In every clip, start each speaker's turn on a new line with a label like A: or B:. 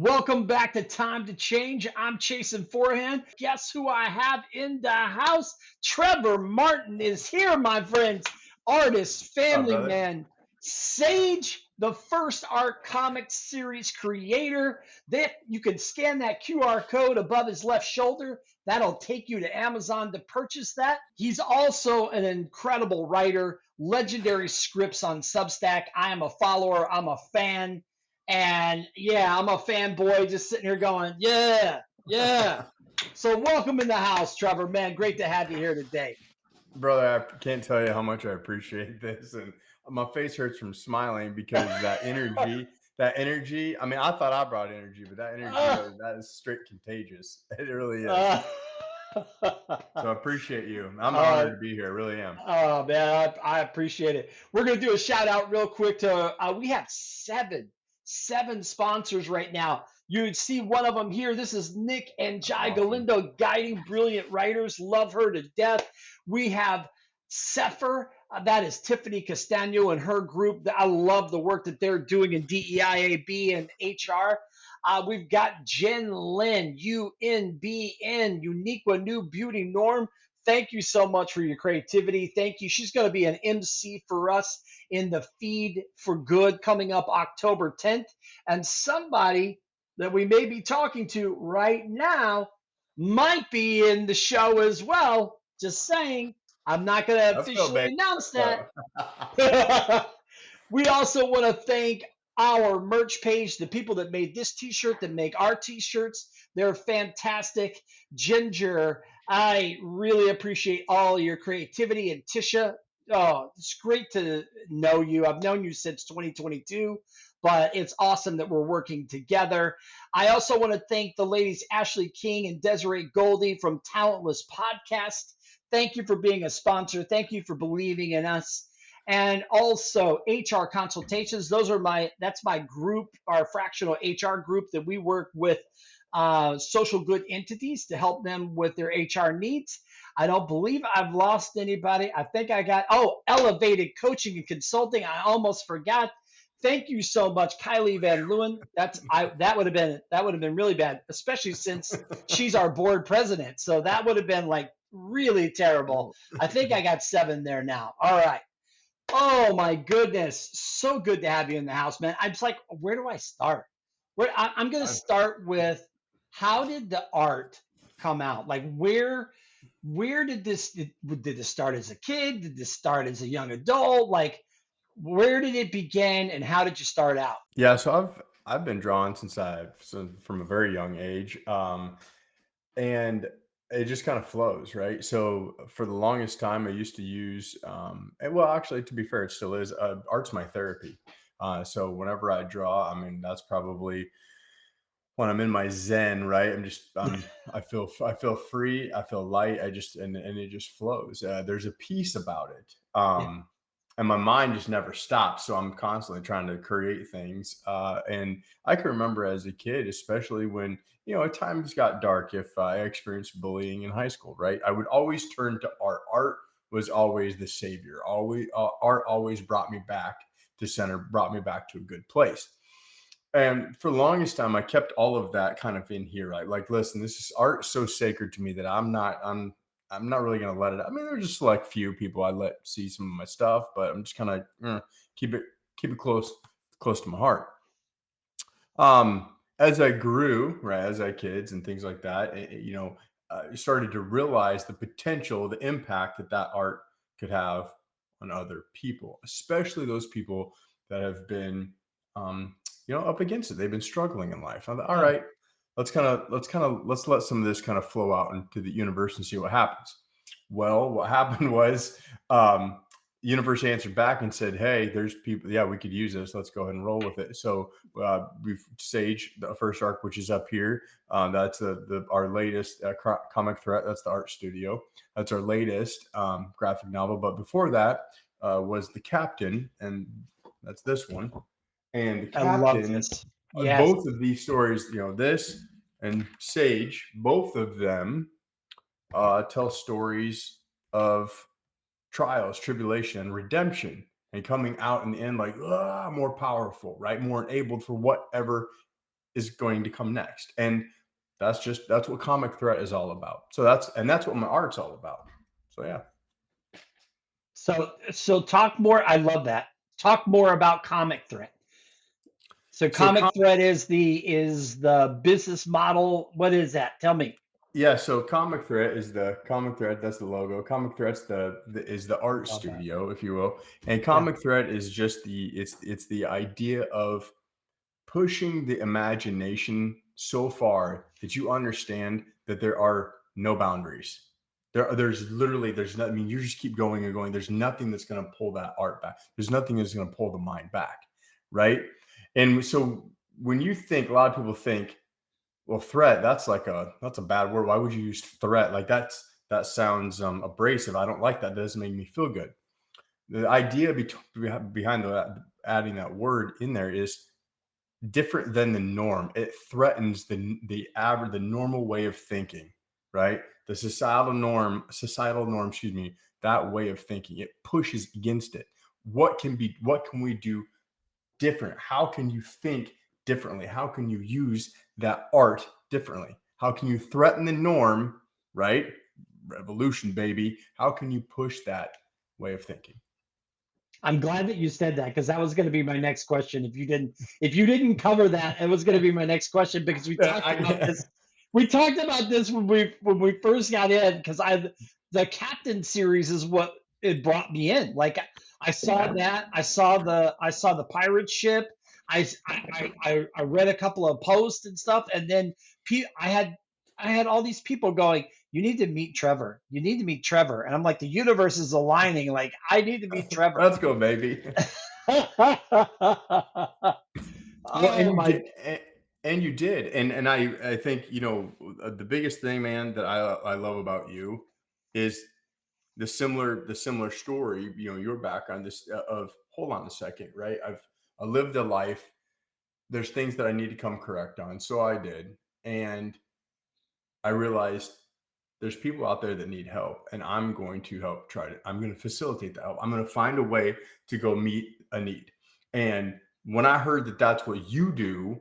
A: Welcome back to Time to Change. I'm chasing forehand. Guess who I have in the house? Trevor Martin is here, my friends. Artist,
B: Up,
A: family
B: brother?
A: man, Sage, the first art comic series creator. That you can scan that QR code above his left shoulder. That'll take you to Amazon to purchase that. He's also an incredible writer, legendary scripts on Substack. I am a follower, I'm a fan. And yeah, I'm a fanboy just sitting here going, yeah, yeah. So welcome in the house, Trevor. Man, great to have you here today.
B: Brother, I can't tell you how much I appreciate this. And my face hurts from smiling because that energy, I mean, I thought I brought energy, but that energy,
A: uh,
B: that is straight contagious. It really is.
A: uh,
B: So I appreciate you. I'm
A: uh,
B: honored to be here. I really am.
A: oh man, I appreciate it. We're gonna do a shout out real quick to we have seven sponsors right now. You'd see one of them here. This is Nick and Jai
B: Awesome.
A: Galindo, guiding brilliant writers. Love her to death. We have Sepher. That is Tiffany Castano and her group. I love the work that they're doing in DEIAB and HR. We've got Jen Lin, UNBN, Uniqua New Beauty Norm. Thank you so much for your creativity. Thank you. She's going to be an MC for us in the Feed for Good coming up October 10th. And somebody that we may be talking to right now might be in the show as well. Just saying. I'm not going to
B: Let's go,
A: officially
B: baby.
A: announce
B: Let's
A: that.
B: go.
A: We also want to thank our merch page, the people that made this t-shirt, that make our t-shirts. They're fantastic. Ginger, I really appreciate all your creativity. And Tisha, oh, it's great to know you. I've known you since 2022, but it's awesome that we're working together. I also want to thank the ladies Ashley King and Desiree Goldie from Talentless Podcast. Thank you for being a sponsor. Thank you for believing in us. And also HR consultations. That's my group, our fractional HR group that we work with social good entities to help them with their HR needs. I don't believe I've lost anybody. I think I got, elevated coaching and consulting. I almost forgot. Thank you so much, Kylie Van Leeuwen. That would have been really bad, especially since she's our board president. So that would have been like really terrible. I think I got seven there now. All right. Oh my goodness, so good to have you in the house, man. I'm just like, where do I start? I'm going to start with how did the art come out? Like, where did this start as a kid? Did this start as a young adult? Like, where did it begin, and how did you start out?
B: Yeah, so I've been drawn from a very young age. And it just kind of flows, right? So for the longest time, I used to use, and well, actually, to be fair, it still is. Art's my therapy. So whenever I draw, I mean, that's probably when I'm in my zen, right? I feel free, I feel light, and it just flows. There's a peace about it.
A: Yeah,
B: And my mind just never stops. So I'm constantly trying to create things. And I can remember as a kid, especially when, at times got dark, if I experienced bullying in high school, right? I would always turn to art. Art was always the savior. Art always brought me back to center, brought me back to a good place. And for the longest time, I kept all of that kind of in here. Right? Like, listen, this is art so sacred to me that I'm not really gonna let it. I mean, there's just like few people I let see some of my stuff, but I'm just kind of keep it keep it close to my heart. As I grew, right, as I kids and things like that, I started to realize the potential, the impact that art could have on other people, especially those people that have been, up against it. They've been struggling in life. I thought, all
A: yeah,
B: right, let's let some of this kind of flow out into the universe and see what happens. Well, what happened was, universe answered back and said, "Hey, there's people. Yeah, we could use this. Let's go ahead and roll with it." So we've Sage, the first arc, which is up here. That's our latest comic threat. That's the art studio. That's our latest graphic novel. But before that was the Captain, and that's this one. And the
A: I love
B: Captain,
A: this. Yes,
B: both of these stories, this and Sage, both of them tell stories of trials, tribulation, redemption, and coming out in the end like more powerful, right? More enabled for whatever is going to come next. And that's what comic threat is all about. So that's what my art's all about. So yeah.
A: So talk more. I love that. Talk more about Comic Threat. So
B: So
A: Comic Threat is the business model. What is that? Tell me.
B: yeah, so Comic Threat is the Comic Threat. That's the logo. Comic Threat's the art
A: Love that.
B: studio, if you will, and
A: Yeah.
B: Comic Threat is just it's the idea of pushing the imagination so far that you understand that there are no boundaries. There's literally there's not. I mean, you just keep going and going. There's nothing that's going to pull that art back. There's nothing that's going to pull the mind back, right? And so when you think, a lot of people think, well, threat, that's a bad word. Why would you use threat? Like that sounds abrasive. I don't like that. That doesn't make me feel good. The idea behind adding that word in there is different than the norm. It threatens the normal way of thinking, right? The societal norm, excuse me, that way of thinking. It pushes against it. What can we do different? How can you think differently? How can you use that art differently? How can you threaten the norm, right? Revolution, baby. How can you push that way of thinking?
A: I'm glad that you said that because that was going to be my next question. If you didn't cover that, it was going to be my next question because we talked about
B: I,
A: this. We talked about this when we first got in because I the Captain series is what it brought me in. Like I saw
B: yeah.
A: that, I saw the pirate ship. I read a couple of posts and stuff, and then I had all these people going, "You need to meet Trevor. You need to meet Trevor." And I'm like, the universe is aligning. Like I need to meet Trevor.
B: Let's go, baby. Well,
A: Oh my.
B: and you did, and I think the biggest thing, man, that I love about you is the similar story. Your background, this of hold on a second, right? I lived a life. There's things that I need to come correct on, so I did, and I realized there's people out there that need help, and I'm going to help I'm going to facilitate the help. I'm going to find a way to go meet a need. And when I heard that that's what you do,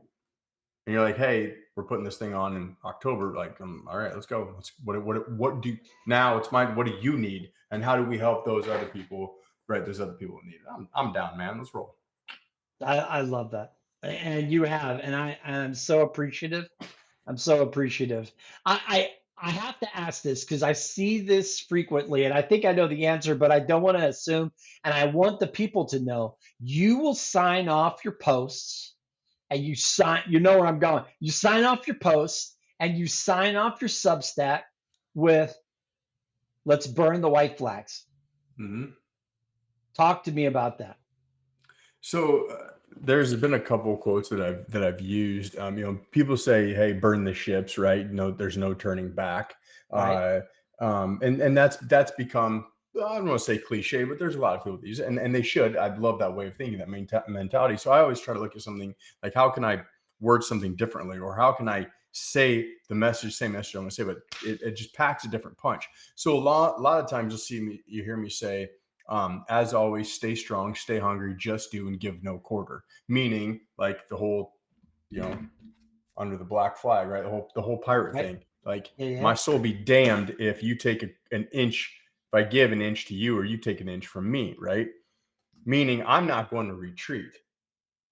B: and you're like, hey, we're putting this thing on in October, like, all right, let's go. What do now? It's mine. What do you need, and how do we help those other people? Right, there's other people that need it. I'm down, man. Let's roll.
A: I love that. And you have, and I'm so appreciative. I'm so appreciative. I have to ask this because I see this frequently, and I think I know the answer, but I don't want to assume, and I want the people to know. You will sign off your posts, and you know where I'm going. You sign off your posts, and you sign off your Substack with "Let's burn the white flags."
B: Mhm.
A: Talk to me about that.
B: So there's been a couple quotes that I've used. People say, "Hey, burn the ships," right? No, there's no turning back.
A: Right?
B: Uh, and that's become, I don't want to say cliche, but there's a lot of people that use it, and they should. I love that way of thinking, that mentality. So I always try to look at something like, how can I word something differently, or how can I say the message, same message I'm going to say, but it just packs a different punch. So a lot of times you hear me say, as always, stay strong, stay hungry, just do and give no quarter. Meaning, like the whole, you know, under the black flag, right? The whole pirate
A: Right?
B: thing. Like,
A: Yeah,
B: my
A: yeah.
B: soul be damned if you take an inch, if I give an inch to you or you take an inch from me, right? Meaning, I'm not going to retreat.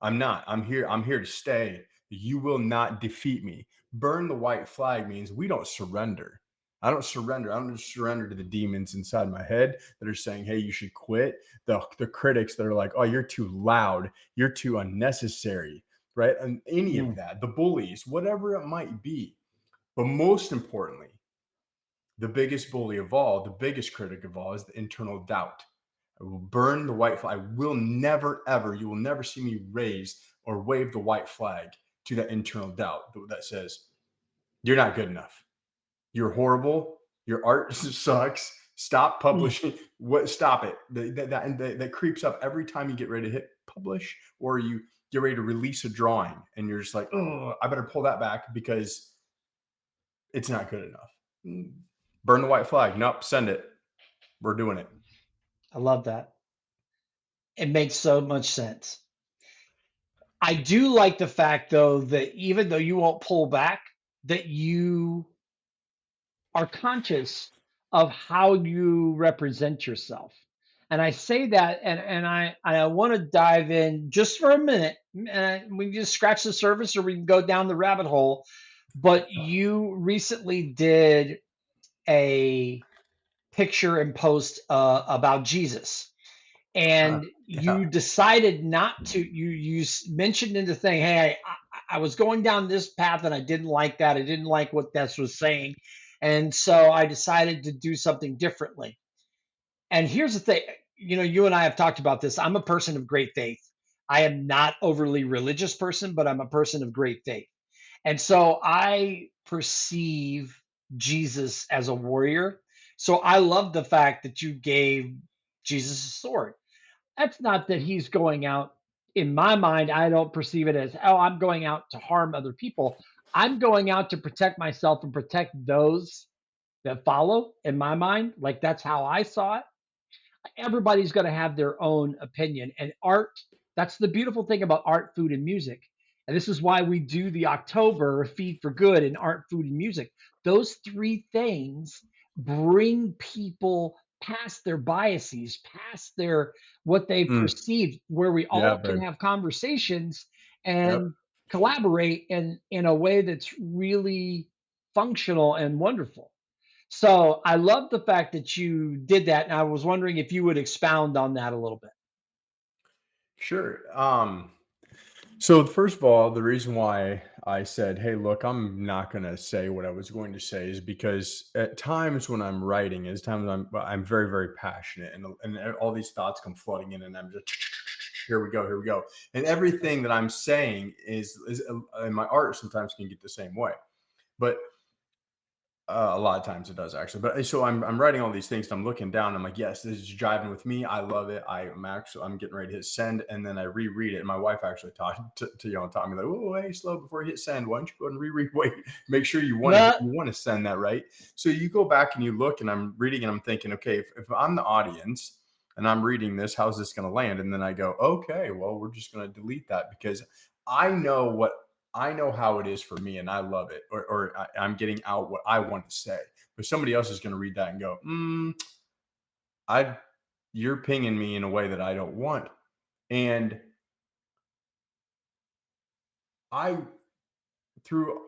B: I'm not. I'm here. I'm here to stay. You will not defeat me. Burn the white flag means we don't surrender. I don't surrender. I don't just surrender to the demons inside my head that are saying, "Hey, you should quit." The critics that are like, "Oh, you're too loud. You're too unnecessary." Right? And any of
A: Mhm.
B: that, the bullies, whatever it might be. But most importantly, the biggest bully of all, the biggest critic of all, is the internal doubt. I will burn the white flag. I will never, ever, you will never see me raise or wave the white flag to that internal doubt that says, you're not good enough. You're horrible. Your art sucks. Stop
A: Mm.
B: publishing. What? Stop it. That creeps up every time you get ready to hit publish, or you get ready to release a drawing and you're just like, oh, I better pull that back because it's not good enough. Burn the white flag. Nope, send it. We're doing it.
A: I love that. It makes so much sense. I do like the fact though that even though you won't pull back, that you are conscious of how you represent yourself. And I say that, and I want to dive in just for a minute. And we can just scratch the surface, or we can go down the rabbit hole. But you recently did a picture and post about Jesus, and
B: Yeah.
A: you decided not to. Mentioned in the thing, hey, I was going down this path and I didn't like that. I didn't like what this was saying, and so I decided to do something differently. And here's the thing, you and I have talked about this. I'm a person of great faith. I am not overly religious person, but I'm a person of great faith. And so I perceive Jesus as a warrior. So I love the fact that you gave Jesus a sword. That's not that he's going out, in my mind, I don't perceive it as, oh, I'm going out to harm other people. I'm going out to protect myself and protect those that follow, in my mind. Like that's how I saw it. Everybody's going to have their own opinion. And art, that's the beautiful thing about art, food, and music. And this is why we do the October Feed for Good in art, food, and music. Those three things bring people past their biases, past their what they
B: Mm.
A: perceive, where we
B: Yeah,
A: all can
B: babe.
A: have conversations and
B: Yep.
A: collaborate in a way that's really functional and wonderful. So I love the fact that you did that, and I was wondering if you would expound on that a little bit.
B: Sure. So first of all, the reason why I said, "Hey, look, I'm not going to say what I was going to say," is because at times when I'm writing, as times I'm very very passionate, and all these thoughts come flooding in, and I'm just here we go, and everything that I'm saying is and my art sometimes can get the same way, but a lot of times it does actually, but so I'm writing all these things. And I'm looking down. I'm like, yes, this is driving with me. I love it. I'm getting ready to hit send, and then I reread it. And my wife actually talked taught me like, oh, hey, slow before you hit send. Why don't you go ahead and reread? Wait, make sure
A: No,
B: you want to send that right. So you go back and you look, and I'm reading, and I'm thinking, okay, if I'm the audience and I'm reading this, how's this going to land? And then I go, okay, well, we're just going to delete that because I know how it is for me, and I love it, or I'm getting out what I want to say. But somebody else is going to read that and go, I, you're pinging me in a way that I don't want. And I through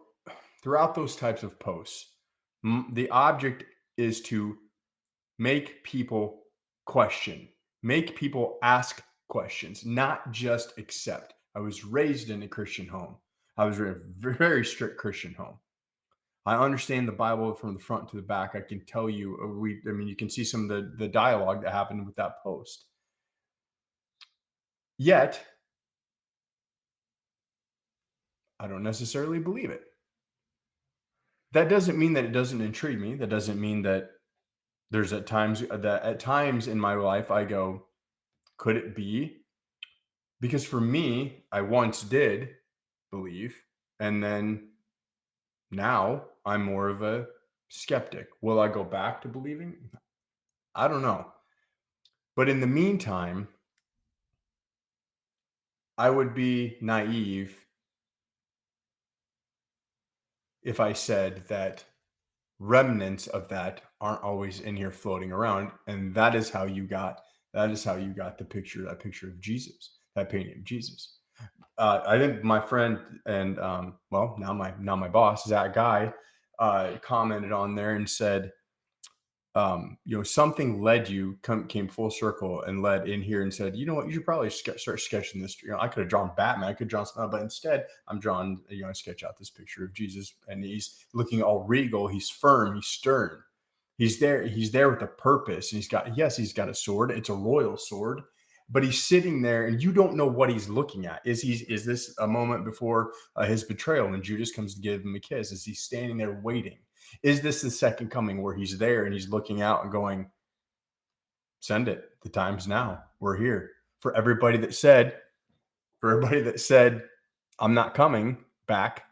B: throughout those types of posts, the object is to make people question, make people ask questions, not just accept. I was raised in a Christian home. I was in a very strict Christian home. I understand the Bible from the front to the back. I can tell you, I mean, you can see some of the dialogue that happened with that post. Yet, I don't necessarily believe it. That doesn't mean that it doesn't intrigue me. That doesn't mean that at times in my life I go, could it be? Because for me, I once did believe, and then now I'm more of a skeptic. Will I go back to believing? I don't know. But in the meantime, I would be naive if I said that remnants of that aren't always in here floating around, and that is how you got that picture of Jesus, that painting of Jesus. I think my friend and well, now my boss, that guy, commented on there and said, something led came full circle and led in here and said, you know what, you should probably start sketching this. I could have drawn Batman, I could draw something, but instead I'm drawing, I sketch out this picture of Jesus, and he's looking all regal, he's firm, he's stern. He's there with a purpose. And he's got a sword. It's a royal sword, but he's sitting there and you don't know what he's looking at. Is this a moment before his betrayal when Judas comes to give him a kiss? Is he standing there waiting? Is this the second coming where he's there and he's looking out and going, send it. The time's now. We're here. For everybody that said, I'm not coming back,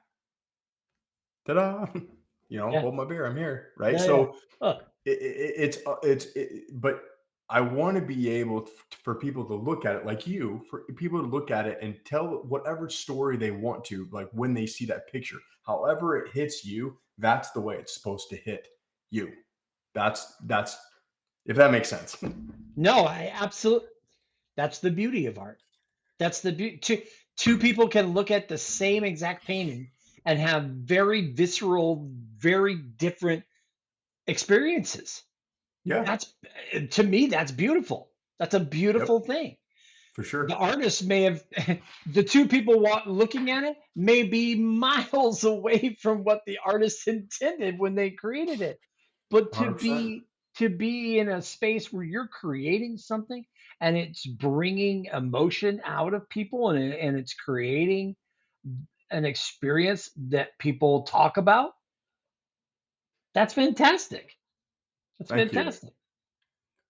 B: ta-da,
A: yeah,
B: hold my beer. I'm here. Right.
A: yeah, yeah.
B: So
A: Huh.
B: but I want to be able for people to look at it like you, for people to look at it and tell whatever story they want to, like when they see that picture. However it hits you, that's the way it's supposed to hit you. That's if that makes sense.
A: No, I absolutely. That's the beauty of art. That's the beauty. Two people can look at the same exact painting and have very visceral, very different experiences.
B: Yeah.
A: That's to me, that's beautiful. That's a
B: Yep.
A: beautiful thing.
B: For
A: The
B: sure.
A: artist may have the two people looking at it may be miles away from what the artist intended when they created it, but
B: 100%.
A: to be in a space where you're creating something and it's bringing emotion out of people, and it's creating an experience that people talk about, that's fantastic. That's
B: Thank you.
A: fantastic.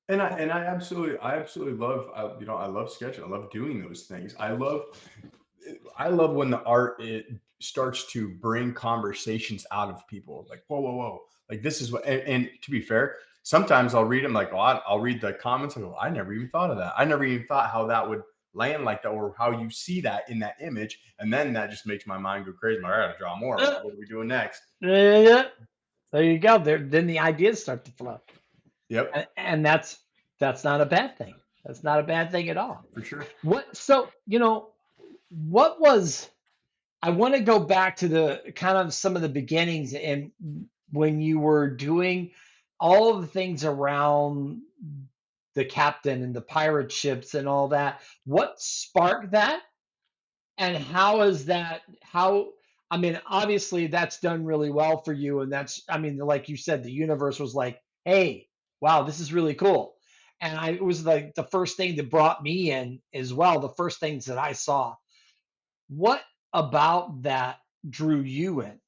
A: Oh,
B: And I absolutely love I love sketching. I love doing those things. I love when the art it starts to bring conversations out of people. Like whoa whoa whoa. Like this is what and to be fair, sometimes I'll read them like I'll read the comments and go I never even thought of that. I never even thought how that would land like that or how you see that in that image. And then that just makes my mind go crazy. I'm like, I gotta draw more.
A: uh,
B: What are we doing next?
A: yeah, there you go. There, then the ideas start to flow.
B: Yep,
A: And that's not a bad thing. That's not a bad thing at all.
B: for sure.
A: What so what was I want to go back to the kind of some of the beginnings and when you were doing all of the things around the captain and the pirate ships and all that. What sparked that? And how is that how I mean, obviously that's done really well for you. And that's I mean, like you said, the universe was like, hey, wow, this is really cool. And it was like the first thing that brought me in as well, the first things that I saw. What about that drew you in?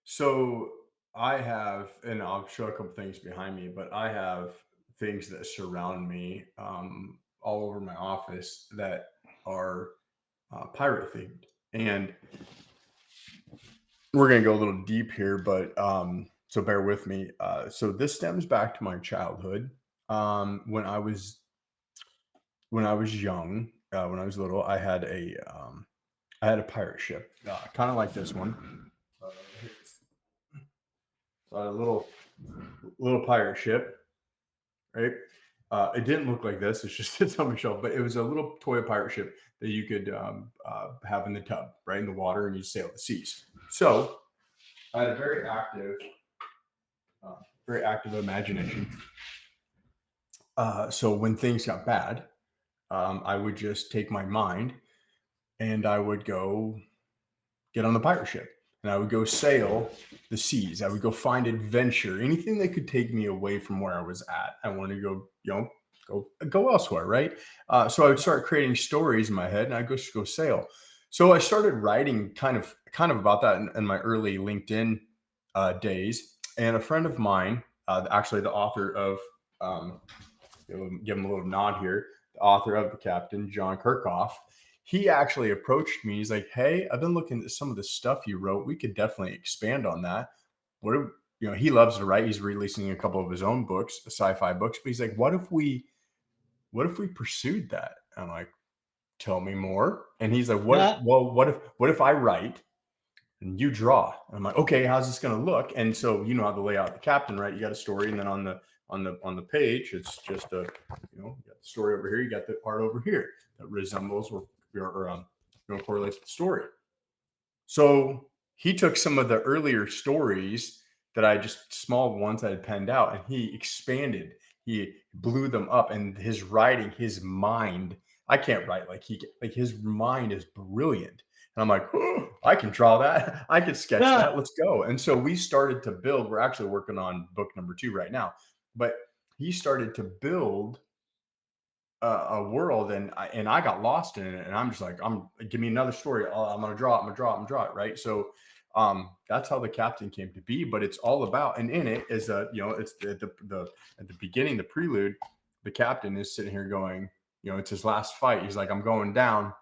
B: So I have, and I'll show a couple things behind me, but I have things that surround me all over my office that are pirate themed. And we're going to go a little deep here, but so bear with me. So this stems back to my childhood. When I was young, when I was little, I had a pirate ship, kind of like this one. Uh, a little pirate ship, right? It didn't look like this. It's just it's on my shelf, but it was a little toy pirate ship that you could have in the tub, right in the water, and you sail the seas. So I had a very active imagination. So when things got bad, I would just take my mind and I would go get on the pirate ship and I would go sail the seas. I would go find adventure, anything that could take me away from where I was at. I wanted to go, go elsewhere, right? So I would start creating stories in my head, and I'd go sail. So I started writing kind of about that in my early LinkedIn days. And a friend of mine, actually the author of, give him a little nod here, the author of The Captain, John Kirkhoff, he actually approached me. He's like, "Hey, I've been looking at some of the stuff you wrote. We could definitely expand on that. What do, he loves to write. He's releasing a couple of his own books, sci-fi books. But he's like, what if we pursued that?" And I'm like, "Tell me more." And he's like,
A: Yeah.
B: what if I write and you draw?" And I'm like, "Okay, how's this going to look?" And so you know how to lay out the captain, right? You got a story, and then on the page, it's just you got the story over here, you got the part over here that resembles or correlates with the story. So he took some of the earlier stories that I just small ones I had penned out, and he expanded. He blew them up, and his writing, his mind. I can't write like his mind is brilliant. And I'm like, oh, I can draw that. I can sketch
A: Yeah.
B: that. Let's go. And so we started to build. We're actually working on book number 2 right now, but he started to build a world, and I got lost in it, and I'm just like, give me another story. I'm gonna draw it. I'm gonna draw it. I'm gonna draw it. Right. So that's how the captain came to be. But it's all about, and in it is it's the at the beginning, the prelude, the captain is sitting here going, it's his last fight. He's like, I'm going down,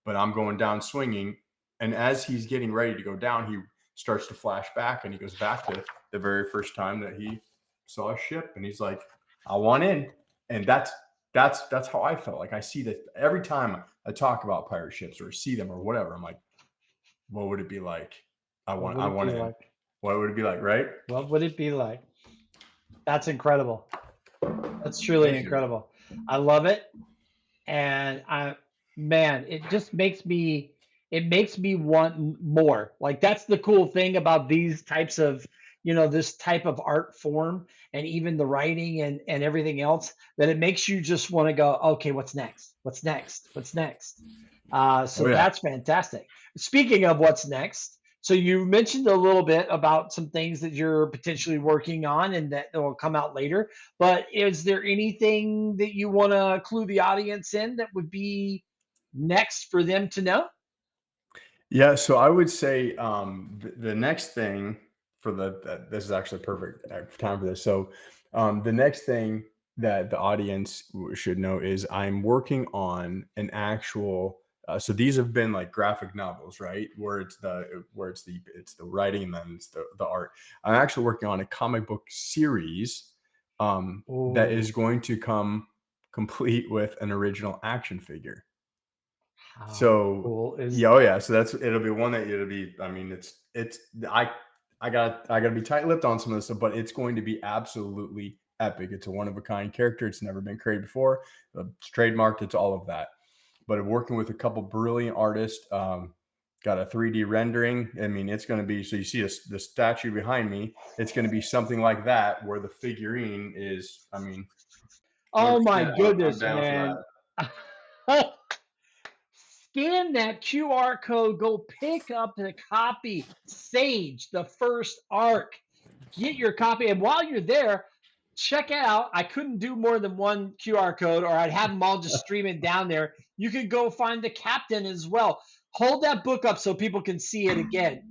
B: but I'm going down swinging. And as he's getting ready to go down, he starts to flash back, and he goes back to the very first time that he saw a ship, and he's like, I want in. And that's how I felt. Like I see that every time I talk about pirate ships or see them or whatever, I'm like, what would it be like?
A: What would
B: I
A: it
B: want
A: be
B: in.
A: like?
B: What would it be like, right?
A: What would it be like? That's incredible. That's truly
B: Thank you.
A: incredible. I love it. And man, it makes me want more. Like that's the cool thing about these types of, this type of art form and even the writing and everything else, that it makes you just want to go, okay, what's next? What's next? What's next?
B: Oh
A: So
B: yeah.
A: that's fantastic. Speaking of what's next, so you mentioned a little bit about some things that you're potentially working on and that will come out later. But is there anything that you want to clue the audience in that would be next for them to know?
B: Yeah, so I would say the next thing this is actually perfect time for this. So the next thing that the audience should know is I'm working on an actual. So these have been like graphic novels, right? Where it's the writing and then it's the art. I'm actually working on a comic book series that is
A: Oh,
B: going to come complete with an original action figure.
A: how
B: So
A: cool is
B: yeah, oh
A: that?
B: yeah. So it'll be one that it'll be. I mean, it's I got to be tight lipped on some of this stuff, but it's going to be absolutely epic. It's a one of a kind character. It's never been created before. It's trademarked. It's all of that. But working with a couple brilliant artists, got a 3D rendering. I mean, it's going to be so you see the statue behind me. It's going to be something like that, where the figurine is. I mean,
A: Oh
B: 100%.
A: my
B: I'm
A: goodness,
B: down for that.
A: man. Scan that QR code, go pick up the copy. Sage, the first arc. Get your copy. And while you're there, check out. I couldn't do more than one QR code, or I'd have them all just streaming down there. You can go find the captain as well. Hold that book up so people can see it again.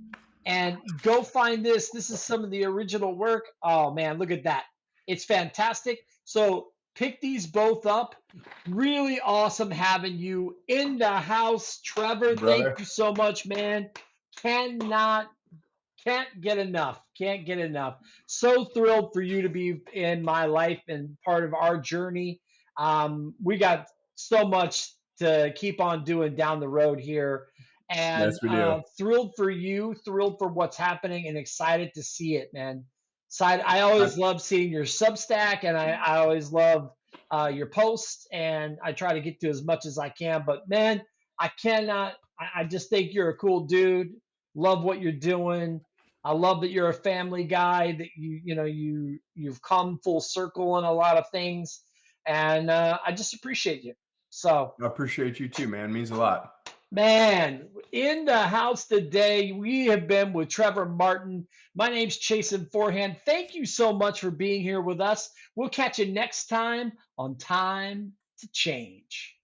A: And go find this. This is some of the original work. Oh man, look at that. It's fantastic. So pick these both up. Really awesome having you in the house, Trevor. Thank
B: Brother.
A: you so much, man. Cannot can't get enough. Can't get enough. So thrilled for you to be in my life and part of our journey. We got so much to keep on doing down the road here.
B: Yes,
A: And
B: we do.
A: thrilled for you, thrilled for what's happening, and excited to see it, man. I
B: I
A: always love seeing your Substack, and I always love your posts, and I try to get to as much as I can. But man, I cannot. I just think you're a cool dude. Love what you're doing. I love that you're a family guy. That you've come full circle in a lot of things, and I just appreciate you. So,
B: appreciate you too, man. Means a lot.
A: man, in the house today, we have been with Trevor Martin. My name's Chasen Forehand. Thank you so much for being here with us. We'll catch you next time on Time to Change.